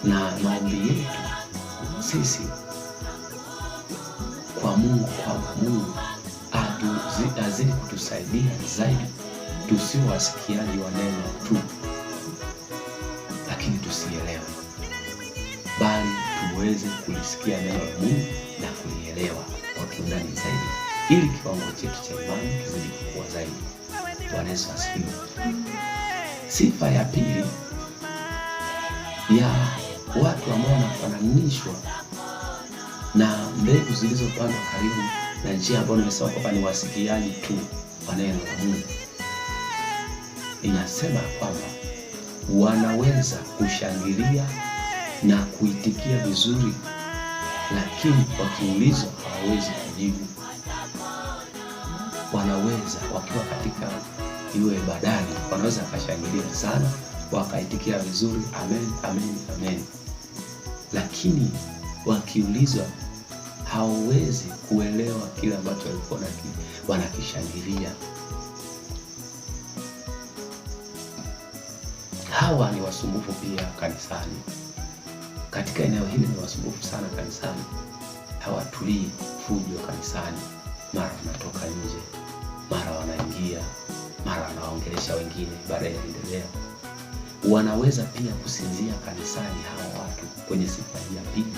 Na maombi yetu sisi kwa Mungu, azidi kutusaidia zaidi, tusiwe wasikiaji wa neno tu lakini tusielewe, bali tuweze kulisikia neno la Mungu na kulielewa kwa kiundani zaidi, ili kiwango chetu cha imani kizidi kukua zaidi. Bwana Yesu asifiwe. Sifa ya pili ya watu ambao wanafananishwa na mbegu zilizopandwa karibu na njia ambayo nimesema kwamba ni wasikiaji tu wa neno la Mungu, inasema kwamba wanaweza kushangilia na kuitikia vizuri, lakini wakiulizwa hawawezi kujibu. Wanaweza wakiwa katika iwe ibadani, wanaweza wakashangilia sana, wakaitikia vizuri amen, amen, amen, lakini wakiulizwa hawawezi kuelewa kile ambacho walikuwa wanakishangilia. Hawa ni wasumbufu pia kanisani. Katika eneo hili ni wasumbufu sana kanisani. Hawatulii, fujo kanisani, mara wanatoka nje, mara wanaingia, mara wanaongelesha wengine, baada ya endelea. Wanaweza pia kusinzia kanisani. Hawa watu kwenye sifa hii ya pili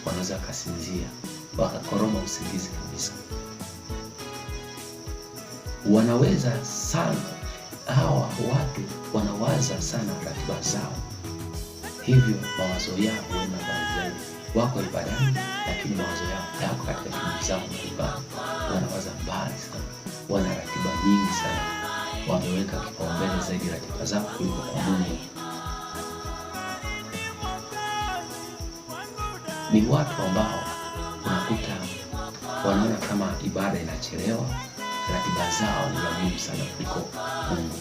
wanaweza kasinzia, wakakoroma usingizi kabisa. Wanaweza sana, hawa watu wanawaza sana ratiba zao, hivyo mawazo yao huenda mbali zaidi. Wako ibadani lakini mawazo yao yako katika shughuli zao mbalimbali. Wanawaza mbali sana, wana ratiba nyingi sana, wameweka kipaumbele zaidi ratiba zao kuliko kwa Mungu. Ni watu ambao unakuta wanaona kama ibada inachelewa, ratiba zao ni za muhimu sana kuliko Mungu.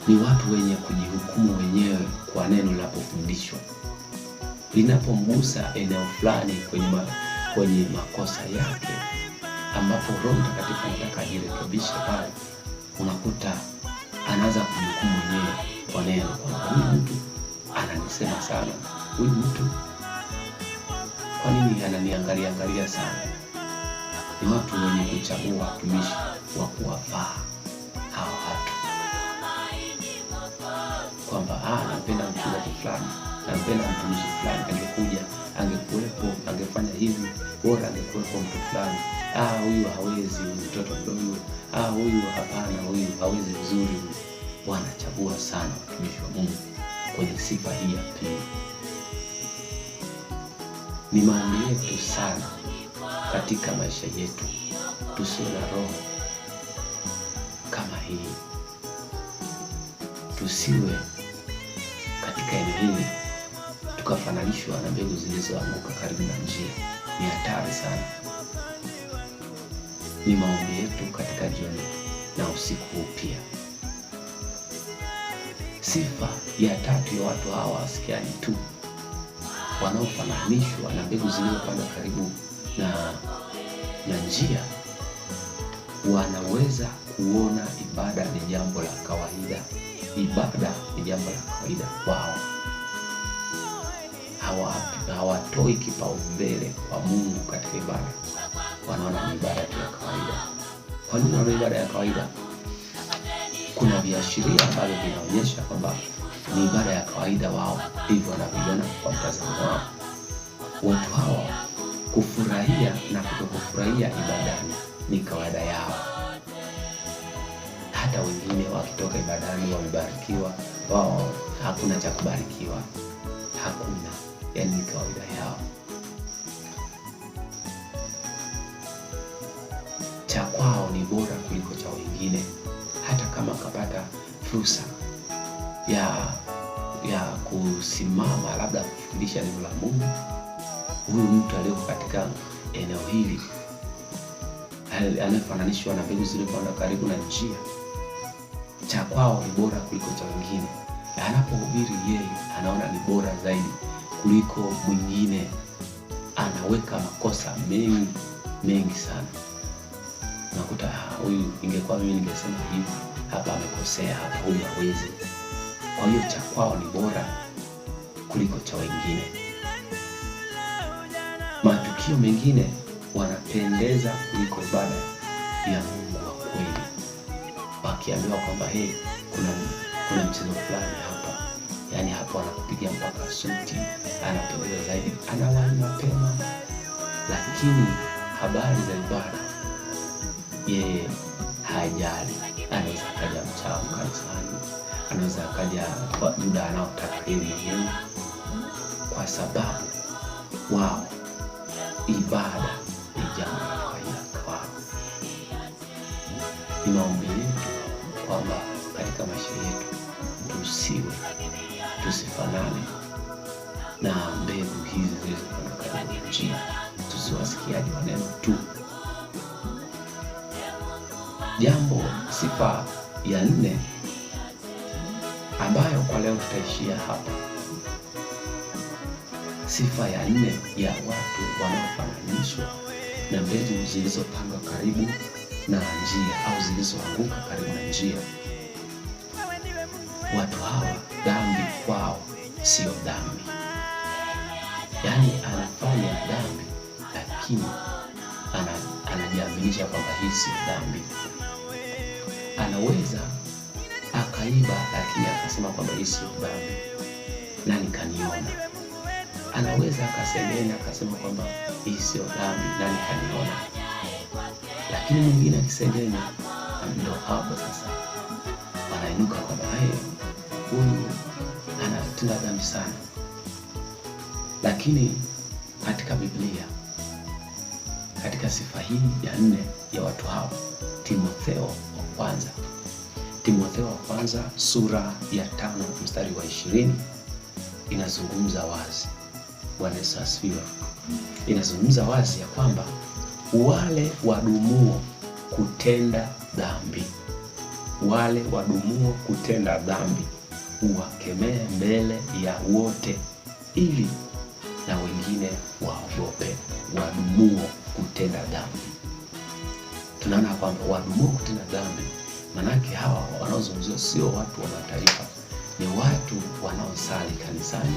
Ni watu wenye kujihukumu wenyewe kwa neno linapofundishwa. Linapomgusa eneo fulani kwenye makosa yake, ambapo Roho Mtakatifu anataka ajirekebishe pale, unakuta anaanza kujihukumu mwenyewe kwa neno, kwamba huyu mtu ananisema sana, huyu mtu kwa nini ananiangalia sana. Ni watu wenye kuchagua watumishi wa kuwafaa hawa watu, kwamba nampenda mchungaji fulani, nampenda mtumishi fulani, angekuja, angekuwepo, angefanya hivi, bora angekuwepo mtu fulani. Huyu hawezi, mtoto mdogo. Huyu hapana, huyu hawezi vizuri. Wanachagua sana watumishi wa Mungu kwenye sifa hii ya pili. Ni maombi yetu sana katika maisha yetu tusiwe na roho kama hii, tusiwe katika eneo hili tukafananishwa na mbegu zilizoanguka karibu na njia. Ni hatari sana. Ni maombi yetu katika jioni na usiku huu pia. Sifa ya tatu ya watu hawa wasikiaji tu, wanaofananishwa na mbegu zilizopandwa karibu na njia, wanaweza kuona ibada ni jambo la kawaida. Ibada ni jambo la kawaida kwao. Hawatoi kipaumbele kwa Mungu katika ibada. Wanaona ni ibada tu ya kawaida. Kwa nini wanaona ibada ya kawaida? Kuna viashiria ambavyo vinaonyesha kwamba ni ibada ya kawaida wao, hivyo wanaviona kwa mtazamo wao. Watu hawa kufurahia na kutokufurahia ibadani ni kawaida yao. Hata wengine wakitoka ibadani wamebarikiwa, wao hakuna cha kubarikiwa, hakuna. Yani ni kawaida yao. Cha kwao ni bora kuliko cha wengine. Hata kama kapata fursa ya kusimama labda kufundisha neno la Mungu, huyu mtu aliyeko katika eneo hili anafananishwa na mbegu zilizopandwa karibu na njia, cha kwao ni bora kuliko cha wengine. Anapohubiri yeye anaona ni bora zaidi kuliko mwingine. Anaweka makosa mengi sana. Nakuta huyu, ingekuwa mimi ningesema hivi, hapa amekosea, hapa huyu hawezi. Kwa hiyo cha kwao ni bora kuliko cha wengine. Matukio mengine wanapendeza kuliko ibada ya Mungu wa kweli. Wakiambiwa kwamba kuna mchezo fulani hapa, yani hapa wanakupigia mpaka suti, anapendeza zaidi, anawahi mapema. Lakini habari za ibada yeye hajali. Anaweza akaja mchafu kanisani, anaweza akaja kwa muda anaotaka yeye mwenyewe, kwa sababu wao ibada ni jambo la kawaida kwao. Ni maombi yetu kwamba katika maisha yetu tusifanane na mbegu hizi zilizokuwa katika njia, tusiwasikiaji maneno tu. Sifa ya 4 ambayo kwa leo tutaishia hapa. Sifa ya 4 ya watu wanaofananishwa na mbegu zilizopandwa karibu na njia au zilizoanguka karibu na njia. Watu hawa dhambi kwao sio dhambi. Yaani anafanya dhambi lakini anajiaminisha kwamba hii sio dhambi. Anaweza akaiba lakini akasema kwamba hii sio dhambi, nani kaniona. Anaweza akasengenya akasema kwamba hii sio dhambi, nani kaniona. Lakini mwingine akisengenya, ndio hapo sasa wanainuka kwamba huyu anatenda dhambi sana. Lakini katika Biblia, katika sifa hii ya 4 ya watu hao, Timotheo wa kwanza sura ya 5 mstari wa 20 inazungumza wazi. Bwana Yesu asifiwe. Inazungumza wazi ya kwamba wale wadumuo kutenda dhambi uwakemee mbele ya wote, ili na wengine waogope. Wadumuo kutenda dhambi. Tunaona kwamba wadumuo kutenda dhambi, manake hawa wanaozungumziwa sio watu wa mataifa, ni watu wanaosali kanisani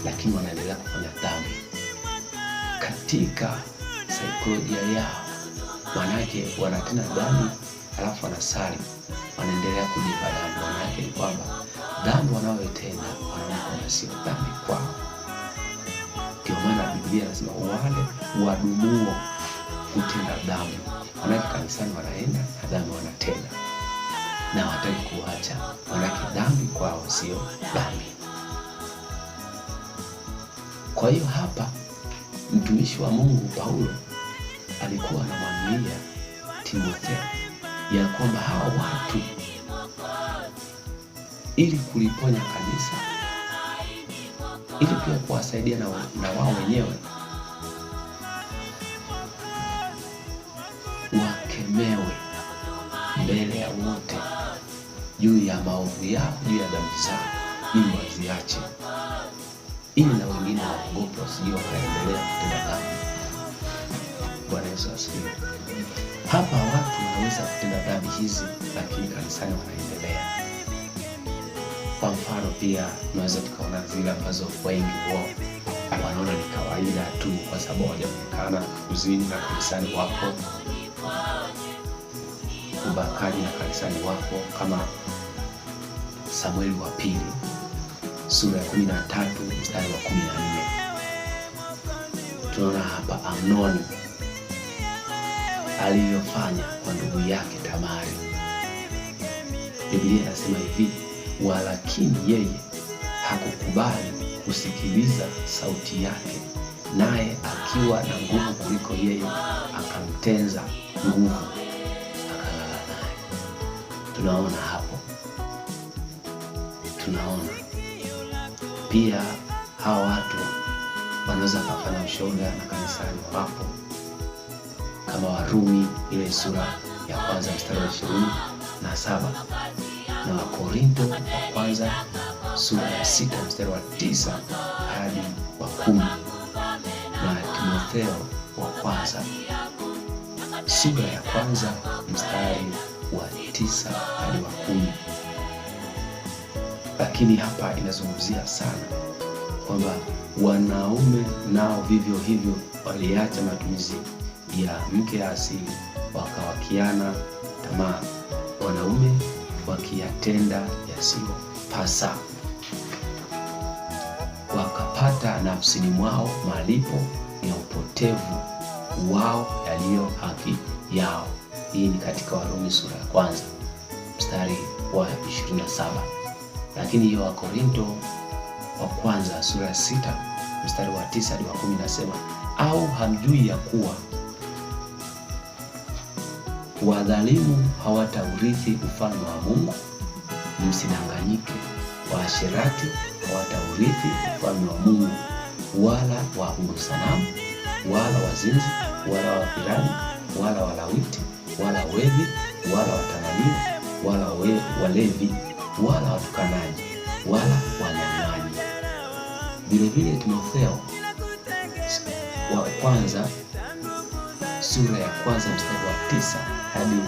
lakini wanaendelea kufanya dhambi katika saikolojia yao. Manake wanatenda dhambi alafu wanasali, wanaendelea kujipa dhambi. Manake ni kwamba dhambi wanayoitenda wanaona kwamba sio dhambi kwao. Ndio maana Biblia inasema wale wadumuo kutenda dhambi. Manake kanisani wanaenda na dhambi wanatenda na hawataki kuacha. Manake dhambi kwao sio dhambi. Kwa hiyo hapa mtumishi wa Mungu Paulo alikuwa anamwambia Timotheo ya kwamba hawa watu, ili kuliponya kanisa, ili pia kuwasaidia na wao wenyewe, wakemewe mbele ya wote juu ya maovu yao, juu ya dhambi zao, ili waziache, ili na wengine waogope wasije wakaendelea kutenda dhambi. Bwana Yesu asifiwe. Hapa watu wanaweza kutenda dhambi hizi lakini kanisani wanaendelea. Kwa mfano pia tunaweza tukaona zile ambazo wengi wao wanaona ni kawaida tu kwa sababu hawajaonekana, kuzini na kanisani wapo, ubakaji na kanisani wapo, kama Samueli wa pili sura ya 13 mstari wa 14. Tunaona hapa Amnoni aliyofanya kwa ndugu yake Tamari. Biblia inasema hivi, walakini yeye hakukubali kusikiliza sauti yake, naye akiwa na nguvu kuliko yeye akamtenza nguvu akalala naye. Tunaona hapo, tunaona pia hawa watu wanaweza kufanya ushoga na kanisani wapo, kama Warumi ile sura ya 1 mstari wa 27 na Wakorintho wa kwanza sura ya 6 mstari wa 9 hadi wa 10 na Timotheo wa kwanza sura ya 1 mstari wa 9 hadi wa 10. Lakini hapa inazungumzia sana kwamba wanaume nao vivyo hivyo waliacha matumizi ya mke ya asili, wakawakiana tamaa, wanaume wakiyatenda yasiyopasa, wakapata nafsini mwao malipo ya upotevu wao yaliyo haki yao. Hii ni katika Warumi sura ya 1 mstari wa 27. Lakini hiyo Wakorinto wa kwanza sura ya 6 mstari wa 9 hadi wa 10 nasema, au hamjui ya kuwa wadhalimu hawataurithi ufalme wa Mungu? Msidanganyike, waasherati hawataurithi ufalme wa Mungu, wala waabudu sanamu, wala wazinzi, wala wapirani, wala walawiti, wala wevi, wala watamaniwa, wala walevi, wala watukanaji, wala wanyang'anyi. Vilevile Timotheo wa kwanza sura ya 1 mstari wa 9 hadi wa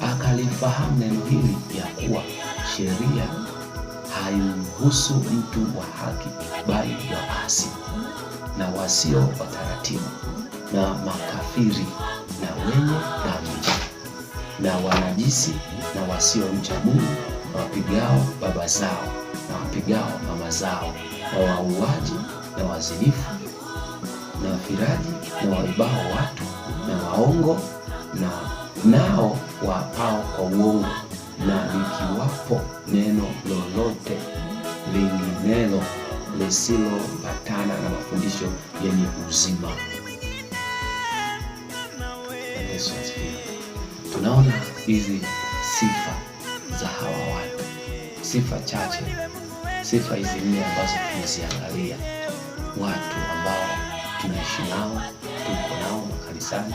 10, akalifahamu neno hili ya kuwa sheria haimhusu mtu wa haki, bali waasi na wasio wataratibu na makafiri na wenye dhambi na wanajisi na wasiomcha Mungu na wapigao baba zao na wapigao mama zao na wauaji na wazinifu na wafiraji na waibao watu na waongo na nao wapao kwa uongo, na likiwapo neno lolote linginelo lisilopatana na mafundisho yenye uzima. Yesu asifiwe. Tunaona hizi sifa za hawa watu, sifa chache, sifa hizi 4 ambazo tumeziangalia, watu ambao tunaishi nao, tuko nao makanisani,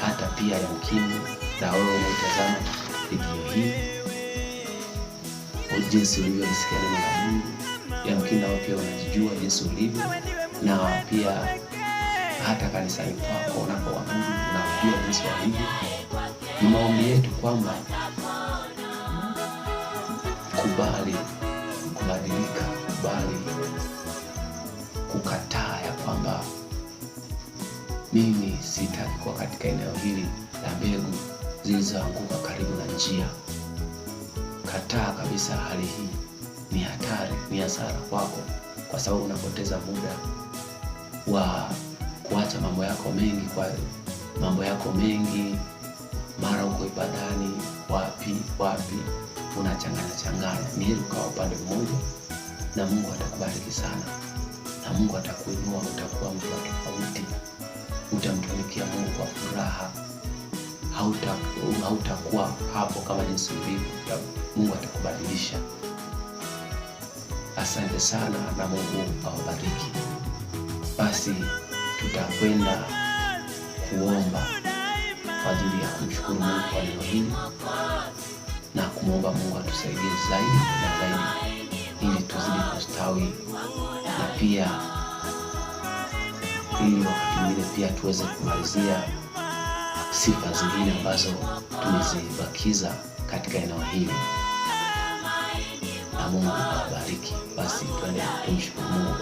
hata pia yamkini na wewe unatazama video hii, jinsi ulivyosikia neno la Mungu, yamkini nao pia unajijua jinsi ulivyo, na pia hata kanisani kwako unapoabudu unajua jinsi ulivyo. Ni maombi yetu kwamba kubali kubadilika, kubali kukataa ya kwamba mimi sitaki kuwa katika eneo hili la mbegu zilizoanguka karibu na njia. Kataa kabisa hali hii, ni hatari, ni hasara kwako, kwa sababu unapoteza muda wa kuacha mambo yako mengi, kwa mambo yako mengi, mara uko ibadani, wapi unachanganya. Ni heri ukawa upande mmoja, na Mungu atakubariki sana, na Mungu atakuinua, utakuwa mtu tofauti, utamtumikia Mungu kwa furaha, hautakuwa hapo kama jinsi ulivyo. Mungu atakubadilisha. Asante sana na Mungu awabariki. Basi tutakwenda kuomba kwa ajili ya kumshukuru Mungu kwa neno hili na kumwomba Mungu atusaidie zaidi na zaidi, ili tuzidi kustawi, na pia ili wakati mwingine pia tuweze kumalizia sifa zingine ambazo tumezibakiza katika eneo hili. Na Mungu awabariki. Basi twende tumshukuru Mungu.